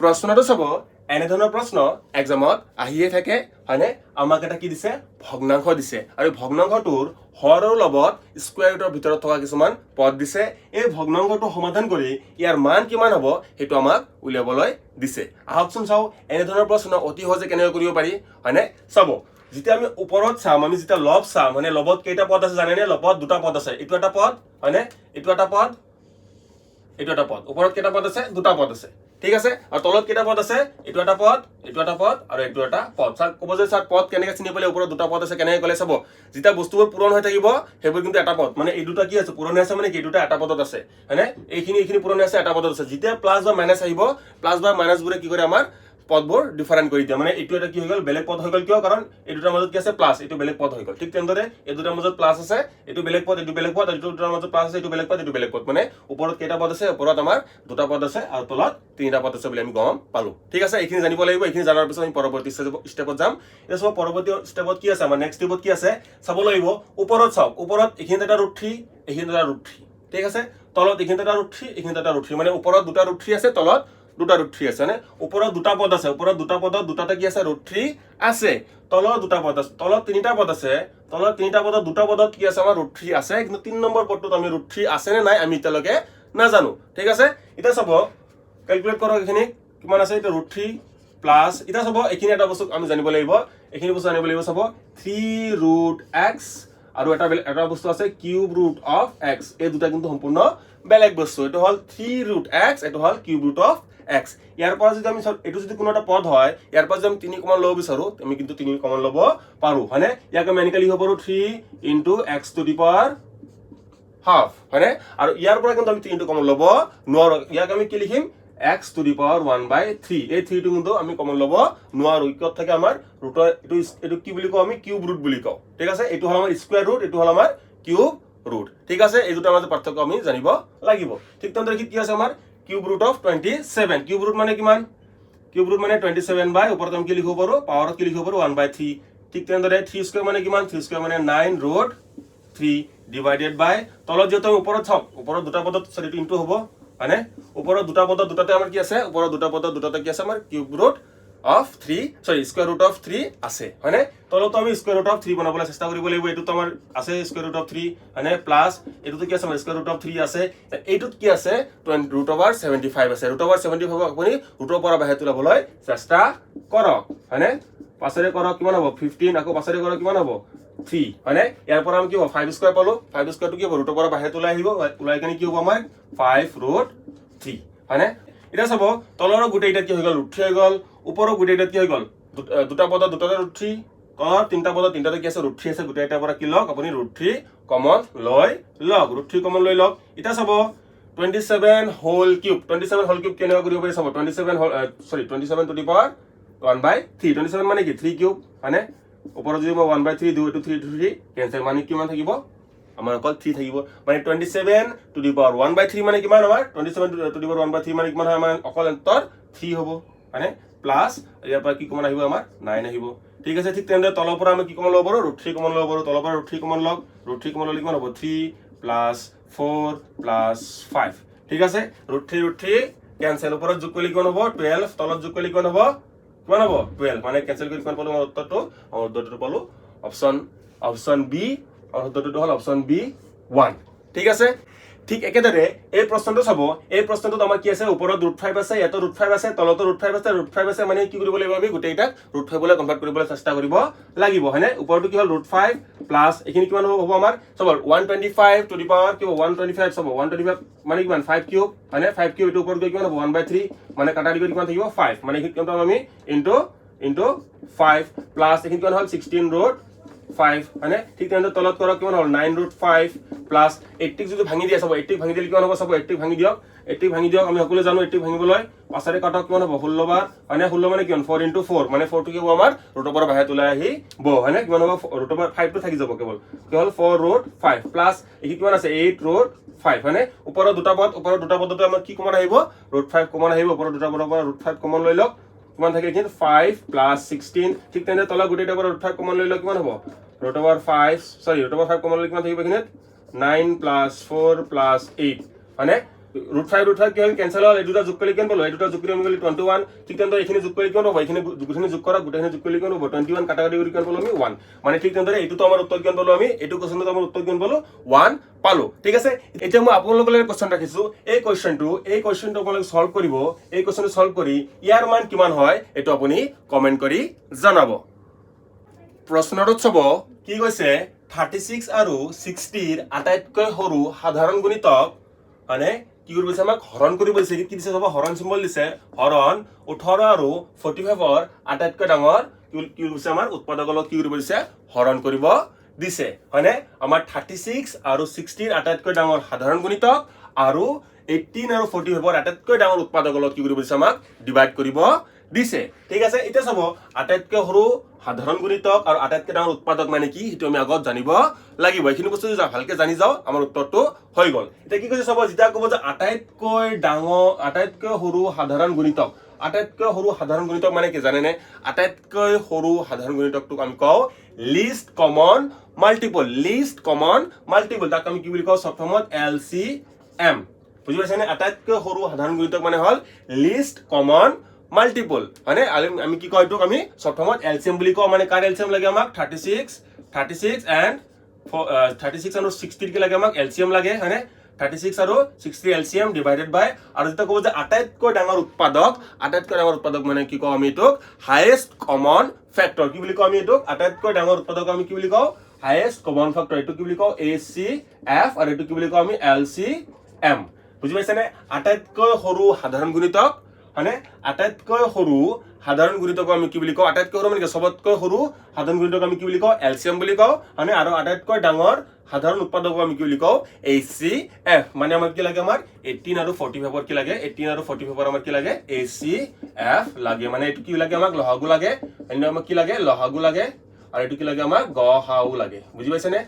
প্ৰশ্নটো চাব এনেধৰণৰ প্ৰশ্ন এক্সামত আহিয়ে থাকে হয়নে আমাক এটা কি দিছে ভগ্নাংশ দিছে আৰু ভগ্নাংশটোৰ হৰ আৰু লবত স্কয়াৰ ৰুটৰ ভিতৰত থকা কিছুমান পদ দিছে এই ভগ্নাংশটো সমাধান কৰি ইয়াৰ মান কিমান হ'ব হেতু আমাক উলিয়াবলৈ দিছে আহকচোন চাও এনেধৰণৰ প্ৰশ্ন অতি সহজে কেনেকৈ কৰিব পাৰি হয়নে চাব যেতিয়া আমি ওপৰত চাম আমি যেতিয়া লব চাম মানে লবত কেইটা পদ আছে জানেনে লবত দুটা পদ আছে এটো এটা পদ হয়নে এটো এটা পদ ওপৰত কেইটা পদ আছে দুটা পদ আছে ঠিক আছে আৰু তলত কেইটা পদ আছে এটো এটা পদ আৰু এটো এটা পদ স্যাৰ কব যে স্যাৰ পদ কেনেকৈ চিনি পালে ওপৰত দুটা পদ আছে কেনেকৈ কলে চাব যেতিয়া বস্তুবোৰ পূৰণ হৈ থাকিব হেবোৰ কিন্তু এটা পদ মানে এই দুটা কি আছে পূৰণ আছে মানে কি দুটা এটা পদত আছে হয়নে এইখিনি পূৰণ আছে এটা পদত আছে যেতিয়া প্লাস বা মাইনাস আহিব প্লাস বা মাইনাস গুৰে কি কৰে আমাৰ পদবোৰ ডিফাৰেন্ট কৰি দিয়ে মানে এটো এটা কি হৈ গল বেলেগ পদ হৈ গল কিয় কাৰণ এই দুটাৰ মাজত কি আছে প্লাস এটো বেলেগ পদ হৈ গল ঠিক তেনেদৰে এই দুটাৰ মাজত প্লাস আছে এটো বেলেগ পদ এটো বেলেগ পদ এটো দুটাৰ মাজত প্লাস আছে এটো বেলেগ পদ মানে ওপৰত কেইটা পদ আছে ওপৰত আমাৰ দুটা পদ আছে আৰু তলত তিনিটা পদ আছে বুলি আমি গম পালো ঠিক আছে এইখিনি জানিব লাগিব এইখিনি জানাৰ পিছত আমি পৰৱৰ্তী ষ্টেপত যাম এতিয়া সব পৰৱৰ্তী ষ্টেপত কি আছে আমাৰ নেক্সট ষ্টেপত কি আছে চাব লাগিব ওপৰত চাওক ওপৰত এইখিনি এটা √3 এইখিনি এটা √3 ঠিক আছে তলত এইখিনি এটা √3 মানে ওপৰত দুটা √3 আছে তলত দুটা √3 আছে মানে ওপৰত দুটা পদ আছে ওপৰত দুটা পদত দুটাতে কি আছে √3 আছে তলত দুটা পদ আছে তলত তিনিটা পদ আছে তলত তিনিটা পদত দুটা পদত কি আছে আমাৰ √3 আছে কিন্তু 3 নম্বৰ পদটোত আমি √3 আছে নে নাই আমি এতিয়ালৈকে নাজানো ঠিক আছে এটা চাব ক্যালকুলেট কৰক এখিনি কিমান আছে এটা √3 প্লাস এটা চাব এখিনি এটা বস্তু আমি জানিব লাগিব এখিনি বস্তু জানিব লাগিব চাব 3√x আৰু এটা বস্তু আছে কিউব ৰুট অফ x এই দুটা কিন্তু সম্পূৰ্ণ বেলেগ বস্তু এটো হল 3√x এটো হল কিউব ৰুট অফ x ইয়াৰ পৰা যদি আমি এটো যদি কোনো এটা পদ হয় ইয়াৰ পৰা যদি আমি 3 কমন লব বিচাৰো আমি কিন্তু 3 কমন লব পাৰো হয়নে ইয়াক আমি এনেকৈ লিখিব পাৰো 3 x to the power half হয়নে আৰু ইয়াৰ পৰা কিন্তু আমি 3 কমন লব নোৱাৰো ইয়াক আমি কি লিখিম x টু দি পাৱাৰ 1/3 এই 3 টো কিন্তু আমি কমন লব নোৱাৰো কিয় থাকে আমাৰ ৰুটৰ এটো কি বুলি কও আমি কিউব ৰুট বুলি কও ঠিক আছে এটো হল আমাৰ স্কয়াৰ ৰুট এটো হল আমাৰ কিউব ৰুট ঠিক আছে এই দুটাৰ মাজত পাৰ্থক্য আমি জানিব লাগিব ঠিক তেনেদৰে কি আছে আমাৰ cube root of 27 cube root মানে কিমান কিউব ৰুট মানে 27 বাই ওপৰত আমি কি লিখিব পাৰো পাৱাৰত কি লিখিব পাৰো 1/3 ঠিক তেনেদৰে 3 স্কয়াৰ মানে কিমান 3 স্কয়াৰ মানে 9√3 ডিভাইডেড বাই তলত যেটো ওপৰত থাক ওপৰত দুটা পদত সৰি ইনটু হ'ব মানে ওপৰত দুটা পদত দুটাতে আমাৰ কি আছে ওপৰত দুটা পদত দুটাতে কি আছে আমাৰ কিউব ৰুট অফ 3 সৰি স্কয়াৰ ৰুট অফ 3 আছে হয়নে তলতো আমি স্কয়াৰ ৰুট অফ 3 বনাবলৈ চেষ্টা কৰিব লাগিব এটো তো আমাৰ আছে স্কয়াৰ ৰুট অফ 3 হয়নে প্লাস এটো তো কি আছে আমাৰ স্কয়াৰ ৰুট অফ 3 আছে এইটোত কি আছে √75 আছে √75 আপুনি ৰুটৰ পৰা বাহিৰ তুলাবলৈ চেষ্টা কৰক হয়নে পাছৰে কৰক কিমান হ'ব 15 আকৌ পাছৰে কৰক কিমান হ'ব 3 হয়নে ইয়াৰ পৰা আমি কি হ'ব 5 স্কয়াৰ পালো 5 স্কয়াৰ টো কি হ'ব ৰুটৰ পৰা বাহিৰ তুলাই আহিব উলাই কেনে কি হ'ব আমাৰ 5√3 হয়নে এটা চাব তলৰ গুটেইটা কি হৈ গল √3 হৈ গল ওপৰৰ গুটেইটা কি হৈ গল দুটা পদত দুটাতে √3 তলৰ তিনটা পদত তিনটাতে কি আছে √3 আছে গুটেইটাৰ পৰা কি লওক আপুনি √3 কমন লৈ লওক √3 কমন লৈ লওক এটা চাব 27 হোল কিউব কেনেকৈ কৰিব পাৰি চাব 27 টু দি পাৱাৰ 1/3 27 মানে কি 3 কিউব হয়নে ওপৰত যদি মই 1/3 দিও এটো 3 কেনসেল মানে কিমান থাকিব আমাৰ অকল 3 থাকিব মানে 27 টু দি পাৱাৰ 1/3 মানে কিমান আমাৰ 27 টু দি পাৱাৰ 1/3 মানে কিমান হয় আমাৰ অকল এন্তৰ 3 হ'ব মানে প্লাস ইয়াৰ পৰা কি কমন আহিব আমাৰ 9 আহিব ঠিক আছে ঠিক তেনেদৰে তলৰ পৰা আমি কি কমন ল'ব পাৰো √3 কমন ল'ব পাৰো তলৰ পৰা √3 কমন লওক √3 কমন ল'লে কিমান হ'ব 3 প্লাস 4 প্লাস 5 ঠিক আছে √3 কেনসেল ওপৰত যোগ কৰিলে কিমান হ'ব 12 তলত যোগ কৰিলে কিমান হ'ব 12 মানে কেনসেল কৰি কিমান পালো আমাৰ উত্তৰটো পালো অপচন বি আৰু উত্তৰটো হল অপচন বি 1 ঠিক আছে ঠিক একেদৰে এই প্ৰশ্নটো চাব এই প্ৰশ্নটোত আমাৰ কি আছে ওপৰত √5 আছে ইয়াতো √5 আছে তলতো √5 আছে মানে কি কৰিব লাগিব আমি গোটেইটা √5 লৈ কনভাৰ্ট কৰিবলৈ চেষ্টা কৰিব লাগিব হয়নে ওপৰটো কি হল √5 প্লাস এখিনি কিমান হ'ব আমাৰ চাব 125 টু দি পাৱাৰ কি 125 চাব 125 মানে কিমান 5 কিউব হয়নে 5 কিউব এটো ওপৰত গৈ কিমান হ'ব 1/3 মানে কাটা দি কিমান থাকিব 5 মানে এখিনি কিমান আমি ইনটু 5 প্লাস এখিনি কিমান হল 16√5 হয়নে ঠিক তেনেদৰে তলত কৰক কিমান হল 9√5 প্লাস 80 যদি ভাঙি দিয়া চাব 80 ভাঙি দিলে কিমান হ'ব চাব 80 ভাঙি দিয়ক আমি সকলোৱে জানো 80 ভাঙিবলৈ পাছৰে কাটক কিমান হ'ব 16 বাৰ হয়নে 16 মানে কিমান 4 * 4 মানে 4 টো কি হ'ব আমাৰ ৰুটৰ পৰা বাহিৰ তুলাই আহিব হয়নে কিমান হ'ব ৰুটৰ পৰা 5 টো থাকি যাব কেৱল 4√5 প্লাস একি কিমান আছে 8√5 হয়নে ওপৰৰ দুটা পদতে আমাৰ কি কমন আহিব √5 কমন আহিব ওপৰৰ দুটা পদৰ পৰা √5 কমন লৈ লওক কিমান থাকে কি 5 প্লাস 16 ঠিক তেনেদৰে তলৰ গুটেইটা পৰা √5 কমন লৈ লওক কিমান হ'ব √5 কমন লৈ কিমান থাকিব কিনে 9 প্লাস 4 প্লাস 8 হয়নে √5 কি হ'ল কেনসেল হ'ল এই দুটা যোগ কৰি কিমান পালো এই দুটা যোগ কৰি আমি গলি 21 ঠিক তেনেদৰে এইখিনি যোগ কৰি কিমান হ'ব এইখিনি গোটেইখিনি যোগ কৰা গোটেইখিনি যোগ কৰি কিমান হ'ব 21 কাটাকাটি কৰি কিমান পালো আমি 1 মানে ঠিক তেনেদৰে এইটোতো আমাৰ উত্তৰ কিমান পালো আমি এইটো কোৱেশ্চনটো আমাৰ উত্তৰ কিমান পালো 1 পালো ঠিক আছে এতিয়া মই আপোনালোকৰ লগত কোৱেশ্চন ৰাখিছো এই কোৱেশ্চনটো আপোনালোকে সলভ কৰিব এই কোৱেশ্চনটো সলভ কৰি ইয়াৰ মান কিমান হয় এটো আপুনি কমেন্ট কৰি জনাব প্ৰশ্নটোত চাব কি কৈছে 36 আৰু 60 ৰ আটাইতকৈ সৰু সাধাৰণ গুণিতক মানে কি কৰিব দিছে আমাক হৰণ কৰিব দিছে কি দিছে চাব হৰণ সিম্বল দিছে হৰণ 18 আৰু 45 ৰ আটাইতকৈ ডাঙৰ কি কৈছে আমাৰ উৎপাদকৰ লগত কি কৰিব দিছে হৰণ কৰিব দিছে হয়নে আমাৰ 36 আৰু 60 ৰ আটাইতকৈ ডাঙৰ সাধাৰণ গুণিতক আৰু 18 আৰু 45 ৰ আটাইতকৈ ডাঙৰ উৎপাদকৰ লগত কি কৰিব দিছে আমাক ডিভাইড কৰিব দিছে ঠিক আছে এটা চাব আটাইতকৈ সৰু সাধাৰণ গুণিতক আৰু আটাইতকৈ ডাঙৰ উৎপাদক মানে কি হেতু আমি আগত জানিব লাগিব এইখিনি বস্তু যদি ভালকে জানি যাও আমাৰ উত্তৰটো হৈ গল এটা কি কৈছে চাব যেটা কব যে আটাইতকৈ ডাঙৰ আটাইতকৈ সৰু সাধাৰণ গুণিতক মানে কি জানেনে আটাইতকৈ সৰু সাধাৰণ গুণিতকটোক আমি কও লিষ্ট কমন মাল্টিপল তাক আমি কি বুলি কও শৰ্ট ফৰ্মত LCM বুজি পাইছেনে আটাইতকৈ সৰু সাধাৰণ গুণিতক মানে হল লিষ্ট কমন মাল্টিপল মানে আমি কি কয় এটোক আমি শৰ্ট ফৰ্মত LCM বুলি কও মানে কাৰ LCM লাগে আমাক 36 and 60 কি লাগে আমাক LCM লাগে হয়নে 36 আৰু 60 LCM ডিভাইডেড বাই আৰু যেটা কব যে আটাইতকৈ ডাঙৰ উৎপাদক মানে কি কও আমি এটোক হাইয়েস্ট কমন ফ্যাক্টৰ কি বুলি কও আমি এটোক আটাইতকৈ ডাঙৰ উৎপাদক আমি কি বুলি কও হাইয়েস্ট কমন ফ্যাক্টৰ এটো কি বুলি কও ACF আৰু এটো কি বুলি কও আমি LCM বুজি পাইছানে আটাইতকৈ সৰু সাধাৰণ গুণিতক মানে আটাইতকৈ সৰু সাধাৰণ গুণিতক আমি কি বুলি কও আটাইতকৈ সৰু মানে সবতকৈ সৰু সাধাৰণ গুণিতক আমি কি বুলি কও LCM বুলি কও মানে আৰু আটাইতকৈ ডাঙৰ সাধাৰণ উৎপাদক আমি কি বুলি কও ACF মানে আমাৰ কি লাগে আমাৰ 18 আৰু 45 কি লাগে 18 আৰু 45 আমাৰ কি লাগে ACF লাগে মানে এটো কি লাগে আমাক লহাগু লাগে অন্য আমাক কি লাগে লহাগু লাগে আৰু এটো কি লাগে আমাক গহাউ লাগে বুজি পাইছানে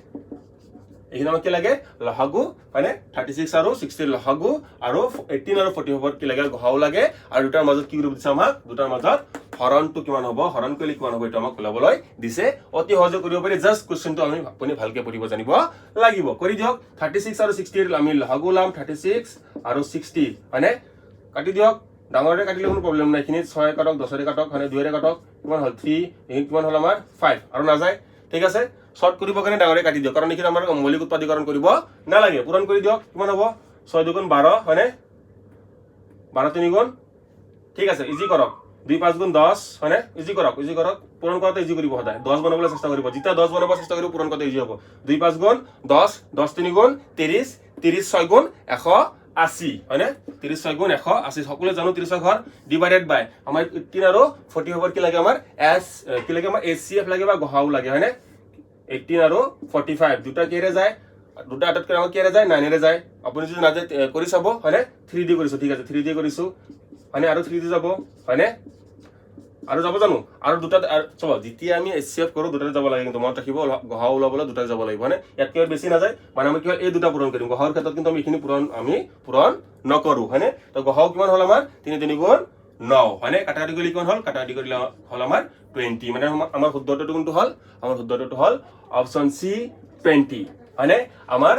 এইখিনি আমাক কি লাগে লহাগু মানে 36 আৰু 60 লহাগু আৰু 18 আৰু 45 কি লাগে গহাউ লাগে আৰু দুটাৰ মাজত কি কৰিব দিছে আমাক দুটাৰ মাজত হৰণটো কিমান হ'ব হৰণ কৰিলে কিমান হ'ব এটা আমাক ওলাবলৈ দিছে অতি সহজে কৰিব পাৰি জাস্ট কোৱেশ্চনটো আমি আপুনি ভালকে পঢ়িব জানিব লাগিব কৰি দিয়ক 36 আৰু 60 আমি লহাগু লাম 36 আৰু 60 মানে কাটি দিয়ক ডাঙৰে কাটিলে কোনো প্ৰবলেম নাই এখিনি 6 কাটক 10 কাটক মানে 2 কাটক কিমান হল 3 এই কিমান হল আমাৰ 5 আৰু না যায় ঠিক আছে শৰ্ট কৰিব কাৰণে ডাঙৰে কাটি দিয়ক কাৰণ এখিনি আমাৰ মৌলিক উৎপাদীকৰণ কৰিব নালাগে পূৰণ কৰি দিয়ক কিমান হ'ব 6 2 12 হয়নে 12 3 গুণ ঠিক আছে ইজি কৰক 2 5 গুণ 10 হয়নে ইজি কৰক পূৰণ কৰাটো ইজি কৰিব সদায় 10 বনাবলৈ চেষ্টা কৰিব যেতিয়া 10 বনাব চেষ্টা কৰিব পূৰণ কৰাটো ইজি হ'ব 2 5 গুণ 10 10 3 গুণ 30 30 6 গুণ 180 হয়নে 30 6 গুণ 180 সকলে জানো 30 ঘৰ ডিভাইডেড বাই আমাৰ 18 আৰু 45 কি লাগে আমাৰ কি লাগে আমাৰ ACF লাগে বা গহাউ লাগে হয়নে 18 আৰু 45 দুটা কেৰে যায় দুটা আটাতকৈ আমাক কেৰে যায় 9 ৰে যায় আপুনি যদি না যায় কৰি চাব হয়নে 3D কৰিছো ঠিক আছে 3D কৰিছো হয়নে আৰু 3D যাব হয়নে আৰু যাব জানো আৰু দুটা চাব যেতিয়া আমি HCF কৰো দুটা যাব লাগে কিন্তু মনত ৰাখিব গহাউ ওলাবলৈ দুটা যাব লাগিব হয়নে ইয়াত কেৱল বেছি না যায় মানে আমি কেৱল এই দুটা পূৰণ কৰিম গহাউৰ ক্ষেত্ৰত কিন্তু আমি এখিনি পূৰণ নকৰো হয়নে তো গহাউ কিমান হল আমাৰ 3 3 গুণ 9 হয়নে কাটাকাটি কৰিলে কিমান হল কাটাকাটি কৰিলে হল আমাৰ 20 মানে আমাৰ শুদ্ধটো কোনটো হল আমাৰ শুদ্ধটো হল অপচন সি 20 হয়নে আমাৰ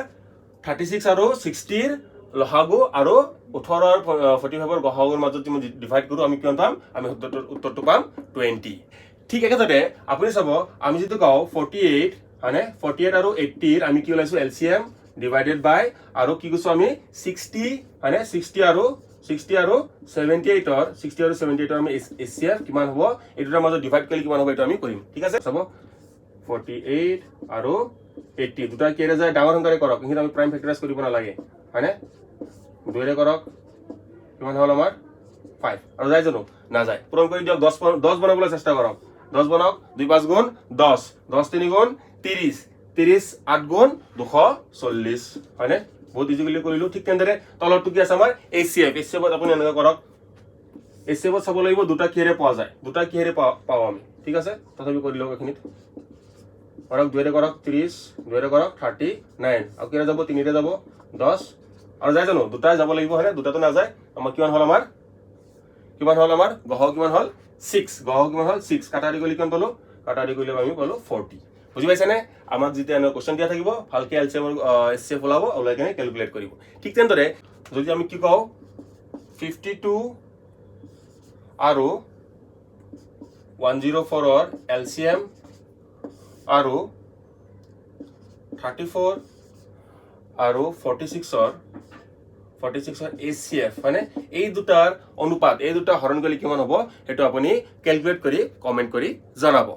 36 আৰু 60 ৰ লহাগু আৰু 18 আৰু 45 ৰ গহাউৰ মাজত যদি ডিভাইড কৰো আমি কিমান পাম আমি উত্তৰটো পাম 20 ঠিক একেদৰে আপুনি চাব আমি যেটো গাও 48 হয়নে 48 আৰু 80 ৰ আমি কি ওলাইছো LCM ডিভাইডেড বাই আৰু কি কৈছো আমি 60 হয়নে 60 আৰু 78 ৰ 60 আৰু 78 ৰ আমি HCF কিমান হ'ব এটোৰ মাজত ডিভাইড কৰিলে কিমান হ'ব এটা আমি কৰিম ঠিক আছে চাব 48 আৰু 80 দুটা কেৰে যায় ডাঙৰ সংখ্যাৰে কৰক কিন্তু আমি প্ৰাইম ফেক্টৰাইজ কৰিব নালাগে হয়নে 2 ৰে কৰক কিমান হল আমাৰ 5 আৰু যায় জানো না যায় পূৰণ কৰি দিয়ক 10 বনাবলৈ চেষ্টা কৰক 10 বনাওক 2 5 গুণ 10 10 3 গুণ 30 30 8 গুণ 240 হয়নে বহুত ইজিলি কৰিলো ঠিক তেনেদৰে তলৰটো কি আছে আমাৰ HCF আপুনি এনেকৈ কৰক HCF চাব লাগিব দুটা কেৰে পোৱা যায় দুটা কেৰে পাও আমি ঠিক আছে তথাপি কৰি লওক এখিনিত কৰক 2 ৰে কৰক 30 2 ৰে কৰক 39 আৰু কেৰে যাব 3 ৰে যাব 10 আৰু যায় জানো দুটা যাব লাগিব হয়নে দুটাটো না যায় আমাৰ কিমান হল আমাৰ গহাউ কিমান হল 6 কাটাকাটি কৰিলে কিমান পালো কাটাকাটি কৰিলে আমি পালো 40 বুজি পাইছানে আমাক যেতিয়া এনে কোৱেশ্চন দিয়া থাকিব ভালকে LCM আৰু HCF ওলাব ওলাই কিনে ক্যালকুলেট কৰিব ঠিক তেনেদৰে যদি আমি কি কওঁ 52 আৰু 104ৰ LCM আৰু 34 আৰু 46ৰ HCF মানে এই দুটাৰ অনুপাত এই দুটা হৰণ কৰিলে কিমান হ'ব সেইটো আপুনি ক্যালকুলেট কৰি কমেন্ট কৰি জনাব